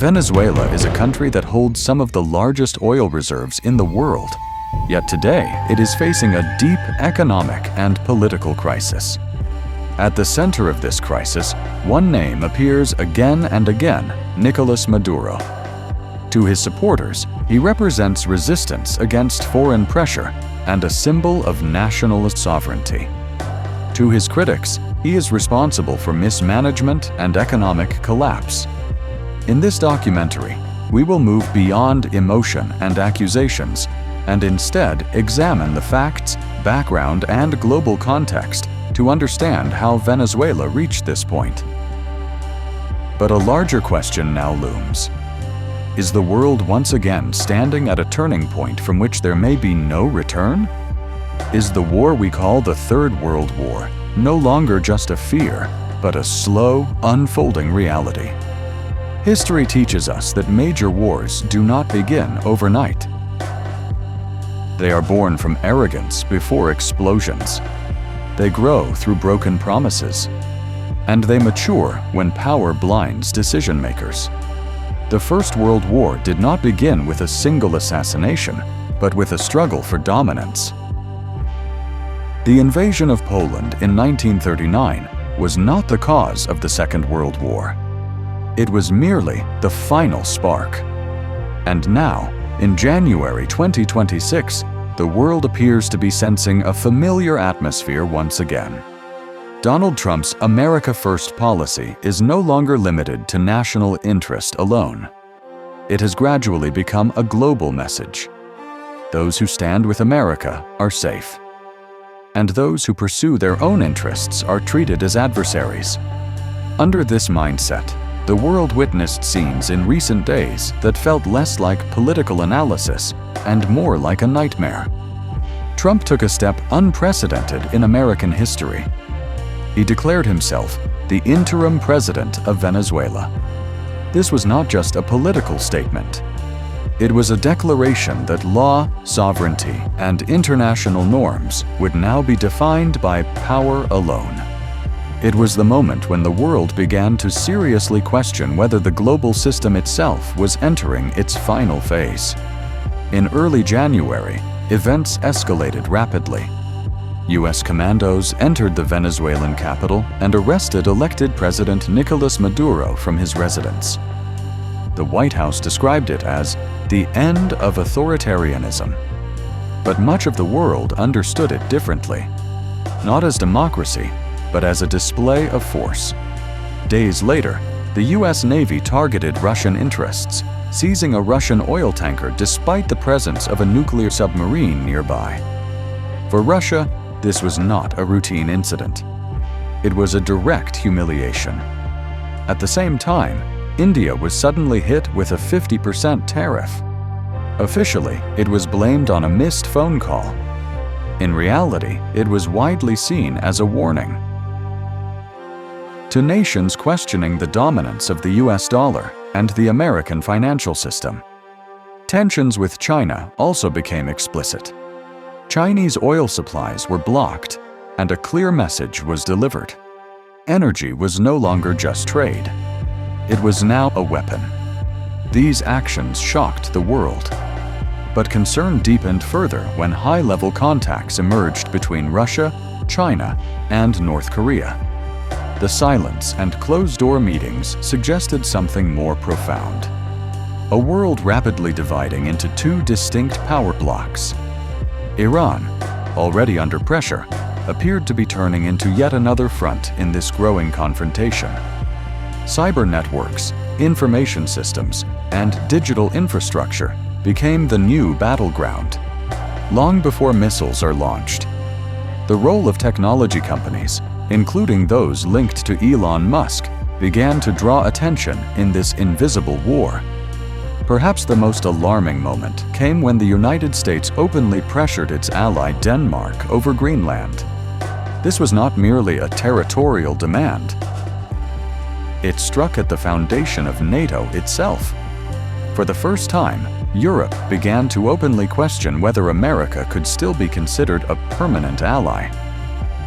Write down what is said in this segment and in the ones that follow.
Venezuela is a country that holds some of the largest oil reserves in the world. Yet today, it is facing a deep economic and political crisis. At the center of this crisis, one name appears again and again: Nicolás Maduro. To his supporters, he represents resistance against foreign pressure and a symbol of national sovereignty. To his critics, he is responsible for mismanagement and economic collapse. In this documentary, we will move beyond emotion and accusations and instead examine the facts, background, and global context to understand how Venezuela reached this point. But a larger question now looms. Is the world once again standing at a turning point from which there may be no return? Is the war we call the Third World War no longer just a fear, but a slow, unfolding reality? History teaches us that major wars do not begin overnight. They are born from arrogance before explosions. They grow through broken promises. And they mature when power blinds decision-makers. The First World War did not begin with a single assassination, but with a struggle for dominance. The invasion of Poland in 1939 was not the cause of the Second World War. It was merely the final spark. And now, in January 2026, the world appears to be sensing a familiar atmosphere once again. Donald Trump's America First policy is no longer limited to national interest alone. It has gradually become a global message. Those who stand with America are safe. And those who pursue their own interests are treated as adversaries. Under this mindset, the world witnessed scenes in recent days that felt less like political analysis and more like a nightmare. Trump took a step unprecedented in American history. He declared himself the interim president of Venezuela. This was not just a political statement. It was a declaration that law, sovereignty, and international norms would now be defined by power alone. It was the moment when the world began to seriously question whether the global system itself was entering its final phase. In early January, events escalated rapidly. U.S. commandos entered the Venezuelan capital and arrested elected President Nicolás Maduro from his residence. The White House described it as the end of authoritarianism. But much of the world understood it differently. Not as democracy, but as a display of force. Days later, the U.S. Navy targeted Russian interests, seizing a Russian oil tanker despite the presence of a nuclear submarine nearby. For Russia, this was not a routine incident. It was a direct humiliation. At the same time, India was suddenly hit with a 50% tariff. Officially, it was blamed on a missed phone call. In reality, it was widely seen as a warning. To nations questioning the dominance of the US dollar and the American financial system. Tensions with China also became explicit. Chinese oil supplies were blocked, and a clear message was delivered. Energy was no longer just trade. It was now a weapon. These actions shocked the world. But concern deepened further when high-level contacts emerged between Russia, China, and North Korea. The silence and closed-door meetings suggested something more profound. A world rapidly dividing into two distinct power blocs. Iran, already under pressure, appeared to be turning into yet another front in this growing confrontation. Cyber networks, information systems, and digital infrastructure became the new battleground. Long before missiles are launched, the role of technology companies, including those linked to Elon Musk, began to draw attention in this invisible war. Perhaps the most alarming moment came when the United States openly pressured its ally Denmark over Greenland. This was not merely a territorial demand. It struck at the foundation of NATO itself. For the first time, Europe began to openly question whether America could still be considered a permanent ally.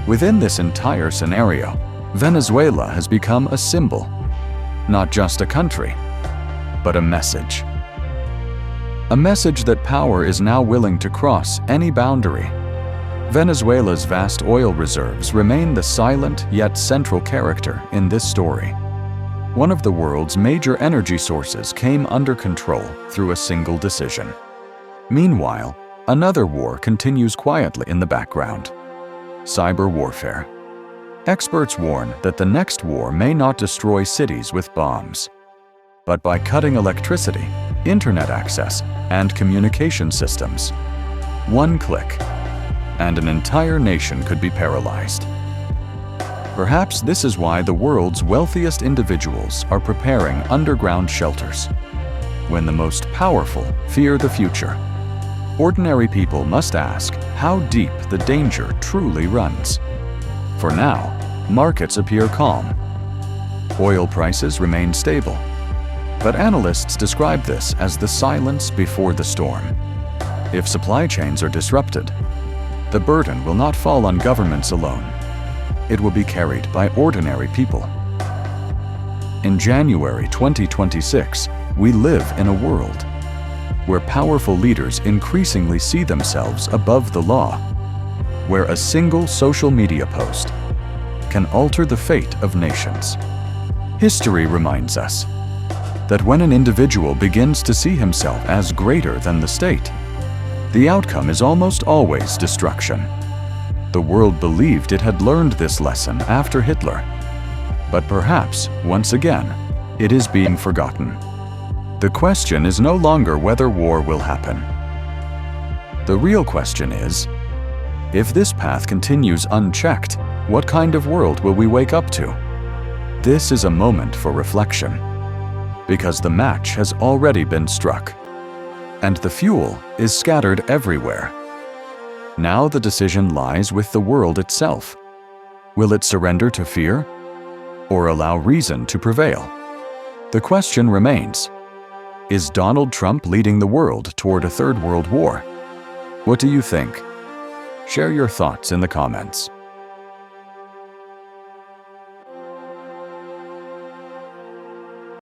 Within this entire scenario, Venezuela has become a symbol, not just a country. but a message. A message that power is now willing to cross any boundary. Venezuela's vast oil reserves remain the silent yet central character in this story. One of the world's major energy sources came under control through a single decision. Meanwhile, another war continues quietly in the background: cyber warfare. Experts warn that the next war may not destroy cities with bombs, but by cutting electricity, internet access, and communication systems. One click, and an entire nation could be paralyzed. Perhaps this is why the world's wealthiest individuals are preparing underground shelters. When the most powerful fear the future, ordinary people must ask how deep the danger truly runs. For now, markets appear calm. Oil prices remain stable. But analysts describe this as the silence before the storm. If supply chains are disrupted, the burden will not fall on governments alone. It will be carried by ordinary people. In January 2026, we live in a world where powerful leaders increasingly see themselves above the law, where a single social media post can alter the fate of nations. History reminds us that when an individual begins to see himself as greater than the state, the outcome is almost always destruction. The world believed it had learned this lesson after Hitler, but perhaps, once again, it is being forgotten. The question is no longer whether war will happen. The real question is, if this path continues unchecked, what kind of world will we wake up to? This is a moment for reflection, because the match has already been struck, and the fuel is scattered everywhere. Now the decision lies with the world itself. Will it surrender to fear, or allow reason to prevail? The question remains, is Donald Trump leading the world toward a third world war? What do you think? Share your thoughts in the comments.